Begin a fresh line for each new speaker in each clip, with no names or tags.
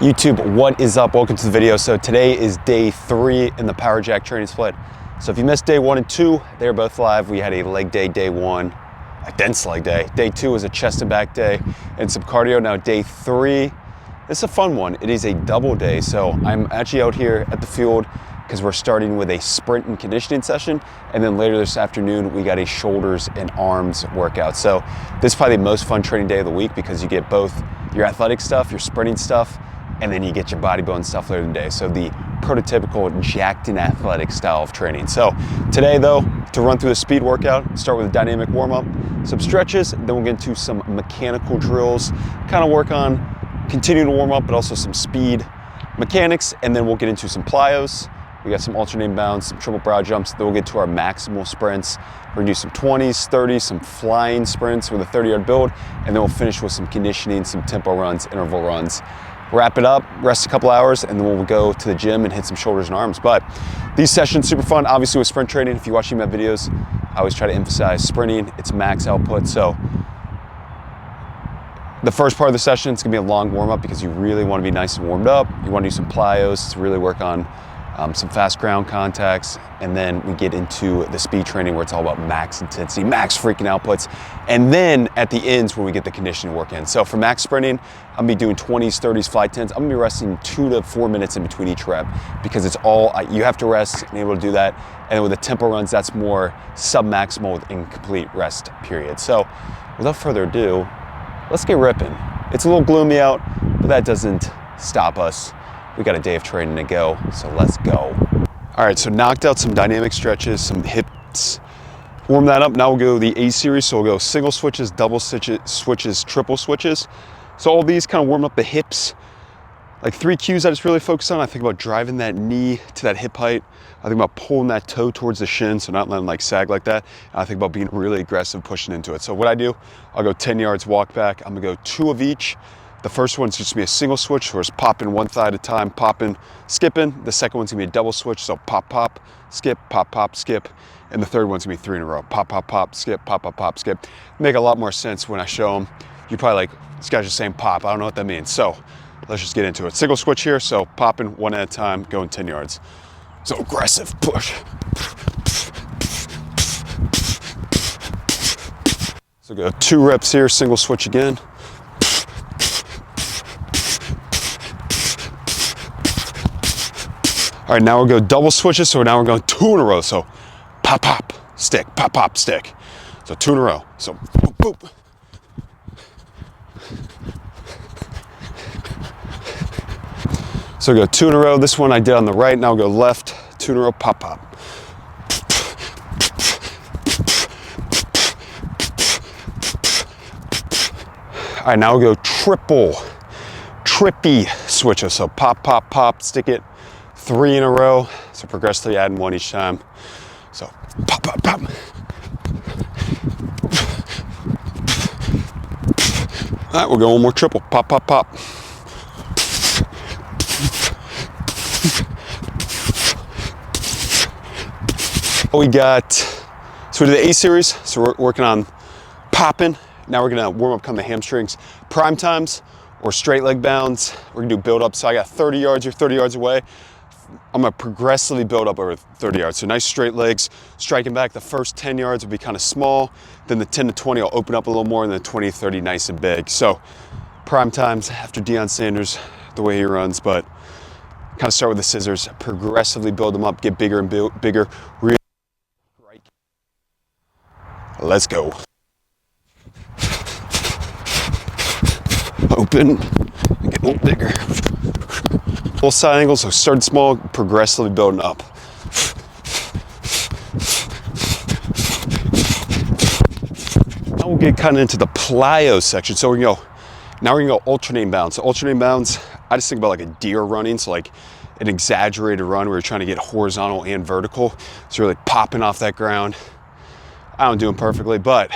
YouTube, what is up? Welcome to the video. So today is day 3 in the Power Jack training split. So if you missed day 1 and 2, they were both live. We had a leg day, day 1, a dense leg day. Day 2 was a chest and back day and some cardio. Now day 3, this is a fun one. It is a double day. So I'm actually out here at the field because we're starting with a sprint and conditioning session. And then later this afternoon, we got a shoulders and arms workout. So this is probably the most fun training day of the week because you get both your athletic stuff, your sprinting stuff, and then you get your bodybuilding stuff later in the day. So the prototypical jacked and athletic style of training. So today though, to run through the speed workout, start with a dynamic warm-up, some stretches, then we'll get into some mechanical drills, kind of work on continuing to warm up, but also some speed mechanics, and then we'll get into some plyos. We got some alternating bounds, some triple brow jumps, then we'll get to our maximal sprints. We're gonna do some 20s, 30s, some flying sprints with a 30-yard build, and then we'll finish with some conditioning, some tempo runs, interval runs. Wrap it up, rest a couple hours, and then we'll go to the gym and hit some shoulders and arms. But these sessions, super fun, obviously with sprint training. If you're watching my videos, I always try to emphasize sprinting, it's max output. So the first part of the session, it's gonna be a long warm up because you really wanna be nice and warmed up. You wanna do some plyos to really work on some fast ground contacts, and then we get into the speed training where it's all about max intensity, max freaking outputs, and then at the ends where we get the conditioning work in. So for max sprinting, I'm gonna be doing 20s, 30s, fly 10s. I'm gonna be resting 2 to 4 minutes in between each rep because it's all, you have to rest and able to do that. And with the tempo runs, that's more sub-maximal with incomplete rest period. So without further ado, let's get ripping. It's a little gloomy out, but that doesn't stop us. We got a day of training to go, so let's go. All right, so knocked out some dynamic stretches, some hips. Warm that up, now we'll go the A series. So we'll go single switches, double switches, triple switches. So all these kind of warm up the hips. Like 3 cues I just really focus on. I think about driving that knee to that hip height. I think about pulling that toe towards the shin, so not letting like sag like that. And I think about being really aggressive, pushing into it. So what I do, I'll go 10 yards, walk back. I'm gonna go 2 of each. The first one's just gonna be a single switch, where it's popping one thigh at a time, popping, skipping. The second one's gonna be a double switch, so pop, pop, skip, pop, pop, skip. And the third one's gonna be 3 in a row. Pop, pop, pop, skip, pop, pop, pop, skip. Make a lot more sense when I show them. You're probably like, this guy's just saying pop. I don't know what that means. So let's just get into it. Single switch here, so popping 1 at a time, going 10 yards. So aggressive push. So go 2 reps here, single switch again. All right, now we'll go double switches. So now we're going 2 in a row. So pop, pop, stick, pop, pop, stick. So 2 in a row. So boop, boop. So go 2 in a row. This one I did on the right. Now we'll go left, 2 in a row, pop, pop. All right, now we'll go trippy switches. So pop, pop, pop, stick it. 3 in a row, so progressively adding 1 each time. So pop, pop, pop. All right, we'll go 1 more triple. Pop, pop, pop. We got, so we did the A series, so we're working on popping. Now we're gonna warm up kind of the hamstrings. Prime times or straight leg bounds. We're gonna do build up. So I got 30 yards, you're 30 yards away. I'm gonna progressively build up over 30 yards. So nice straight legs, striking back. The first 10 yards will be kind of small. Then the 10 to 20 will open up a little more, and then 20 to 30 nice and big. So prime times after Deion Sanders, the way he runs, but kind of start with the scissors, progressively build them up, get bigger and bigger. Let's go. Open, and get a little bigger. Full side angles, so start small, progressively building up. Now we'll get kind of into the plyo section. So now we're gonna go alternating bounds. So alternating bounds, I just think about like a deer running, so like an exaggerated run where you're trying to get horizontal and vertical. So really popping off that ground. I don't do them perfectly, but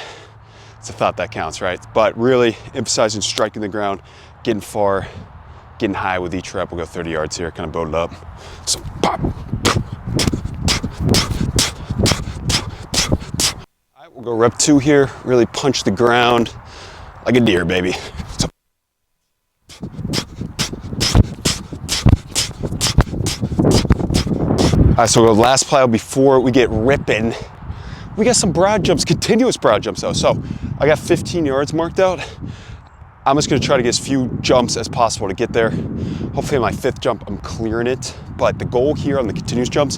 it's a thought that counts, right? But really emphasizing striking the ground, getting far, getting high with each rep. We'll go 30 yards here, kind of build it up. So pop. All right, we'll go rep 2 here. Really punch the ground like a deer, baby. So right, so the last plyo before we get ripping. We got some broad jumps, continuous broad jumps though. So I got 15 yards marked out. I'm just gonna try to get as few jumps as possible to get there. Hopefully on my 5th jump, I'm clearing it. But the goal here on the continuous jumps,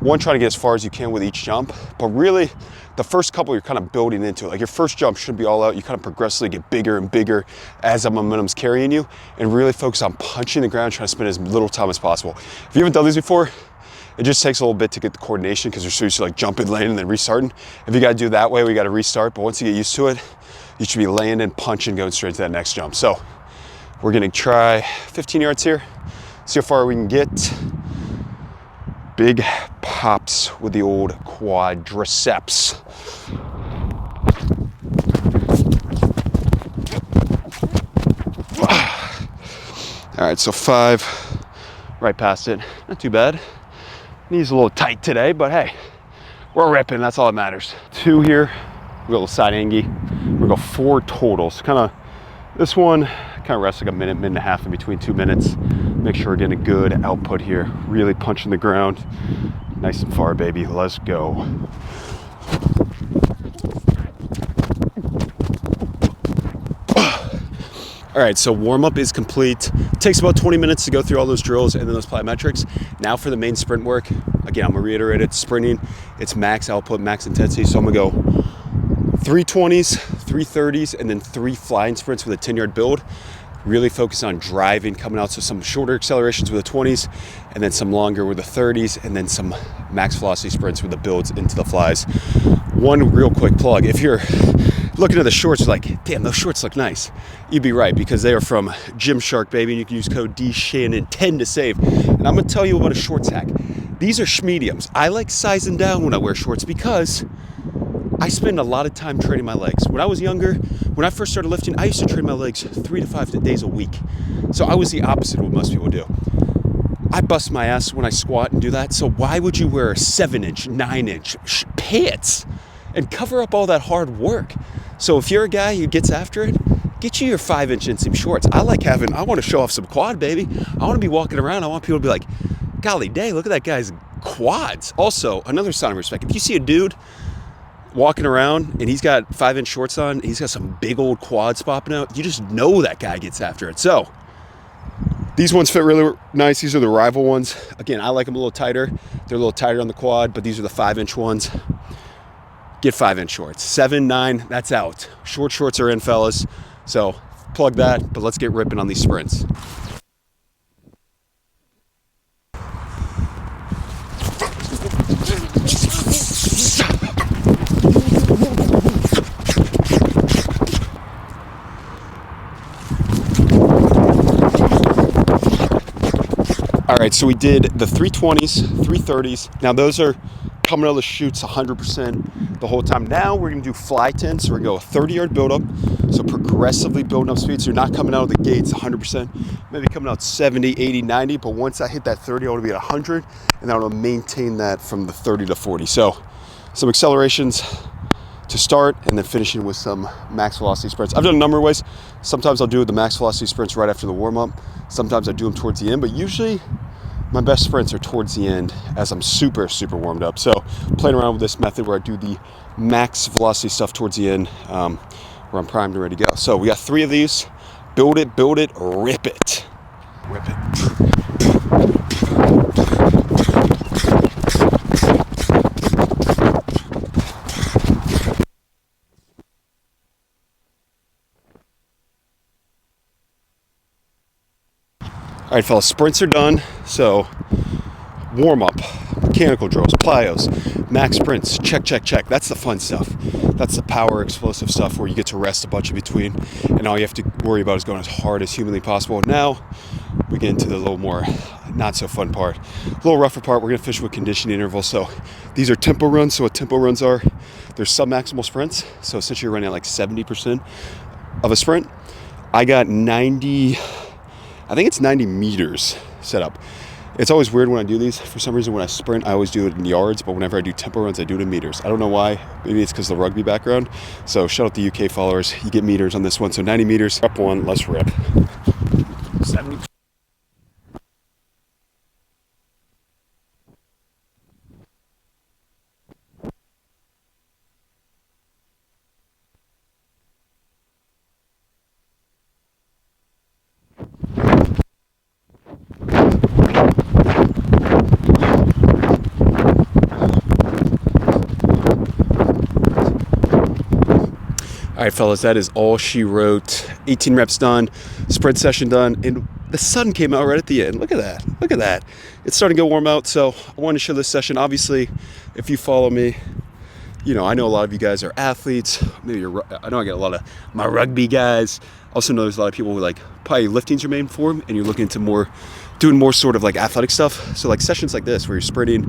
one, try to get as far as you can with each jump. But really, the first couple you're kind of building into it. Like your first jump shouldn't be all out. You kind of progressively get bigger and bigger as the momentum's carrying you, and really focus on punching the ground, trying to spend as little time as possible. If you haven't done these before, it just takes a little bit to get the coordination because you're so used to like jumping, landing, and then restarting. If you gotta do it that way, we gotta restart. But once you get used to it, you should be landing, punching, going straight to that next jump. So we're gonna try 15 yards here, see how far we can get. Big pops with the old quadriceps. All right, so 5, right past it, not too bad. Knees a little tight today, but hey, we're ripping, that's all that matters. 2 here, a little side angie. We're gonna go 4 totals. This one, kind of rests like a minute, minute and a half in between 2 minutes. Make sure we're getting a good output here. Really punching the ground. Nice and far, baby, let's go. All right, so warm-up is complete. It takes about 20 minutes to go through all those drills and then those plyometrics. Now for the main sprint work. Again, I'm gonna reiterate it, sprinting, it's max output, max intensity. So I'm gonna go 3 20s, 3 30s, and then 3 flying sprints with a 10-yard build. Really focus on driving, coming out, so some shorter accelerations with the 20s, and then some longer with the 30s, and then some max velocity sprints with the builds into the flies. One real quick plug, if you're looking at the shorts like, damn, those shorts look nice, you'd be right, because they are from Gymshark, baby, and you can use code DSHANNON10 to save. And I'm gonna tell you about a shorts hack. These are mediums. I like sizing down when I wear shorts because I spend a lot of time training my legs. When I was younger, when I first started lifting, I used to train my legs 3 to 5 days a week. So I was the opposite of what most people do. I bust my ass when I squat and do that. So why would you wear a 7-inch, 9-inch pants and cover up all that hard work? So if you're a guy who gets after it, get you your 5-inch inseam shorts. I want to show off some quad, baby. I want to be walking around. I want people to be like, golly day, look at that guy's quads. Also, another sign of respect. If you see a dude walking around and he's got 5-inch shorts on, he's got some big old quads popping out, you just know that guy gets after it. So these ones fit really nice. These are the Rival ones. Again, I like them a little tighter. They're a little tighter on the quad, but these are the 5-inch ones. Get 5-inch shorts. 7, 9, that's out. Short shorts are in, fellas. So plug that, but let's get ripping on these sprints. All right, so we did the 320s, 330s. Now those are coming out of the chutes 100% the whole time. Now we're gonna do fly 10, so we're gonna go a 30-yard buildup. So progressively building up speed. So you're not coming out of the gates 100%, maybe coming out 70, 80, 90, but once I hit that 30, I wanna be at 100, and I wanna maintain that from the 30 to 40. So some accelerations to start, and then finishing with some max velocity sprints. I've done a number of ways. Sometimes I'll do the max velocity sprints right after the warm-up. Sometimes I do them towards the end, but usually my best sprints are towards the end as I'm super, super warmed up. So playing around with this method where I do the max velocity stuff towards the end, where I'm primed and ready to go. So we got 3 of these. Build it, rip it. Rip it. All right, fellas, sprints are done. So warm up, mechanical drills, plyos, max sprints, check, check, check. That's the fun stuff. That's the power explosive stuff where you get to rest a bunch in between, and all you have to worry about is going as hard as humanly possible. Now we get into the little more not so fun part, a little rougher part. We're gonna finish with conditioning intervals. So these are tempo runs. So what tempo runs are, they're sub-maximal sprints. So essentially you're running at like 70% of a sprint. I got 90, I think it's 90 meters set up. It's always weird when I do these. For some reason, when I sprint, I always do it in yards, but whenever I do tempo runs, I do it in meters. I don't know why. Maybe it's because of the rugby background. So shout out the UK followers. You get meters on this one. So 90 meters, up one, let's rip. 70. right, fellas, that is all she wrote. 18 reps done, spread session done, and the sun came out right at the end. Look at that. Look at that. It's starting to get warm out, so I wanted to show this session. Obviously, if you follow me, you know, I know a lot of you guys are athletes. Maybe I know I get a lot of my rugby guys. Also know there's a lot of people who like probably lifting's your main form and you're looking into doing more sort of like athletic stuff. So like sessions like this where you're sprinting,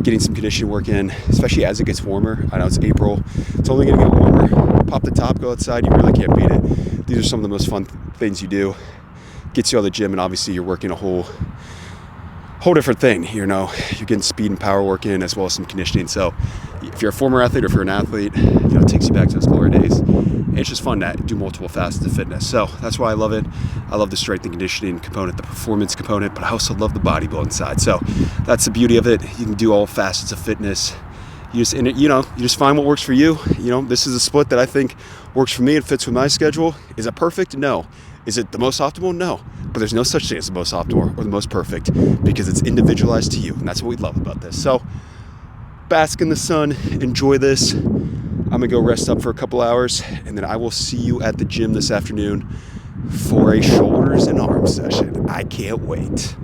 getting some conditioning work in, especially as it gets warmer. I know it's April. It's only gonna get warmer. Pop the top, go outside. You really can't beat it. These are some of the most fun things you do. Gets you out of the gym, and obviously you're working a whole different thing. You know, you're getting speed and power work in as well as some conditioning. So if you're a former athlete or if you're an athlete, you know, it takes you back to those glory days. And it's just fun to do multiple facets of fitness. So that's why I love it. I love the strength and conditioning component, the performance component, but I also love the bodybuilding side. So that's the beauty of it. You can do all facets of fitness. You just find what works for you. You know, this is a split that I think works for me. It fits with my schedule. Is it perfect? No. Is it the most optimal? No. But there's no such thing as the most optimal or the most perfect because it's individualized to you. And that's what we love about this. So bask in the sun, enjoy this. I'm gonna go rest up for a couple hours and then I will see you at the gym this afternoon for a shoulders and arms session. I can't wait.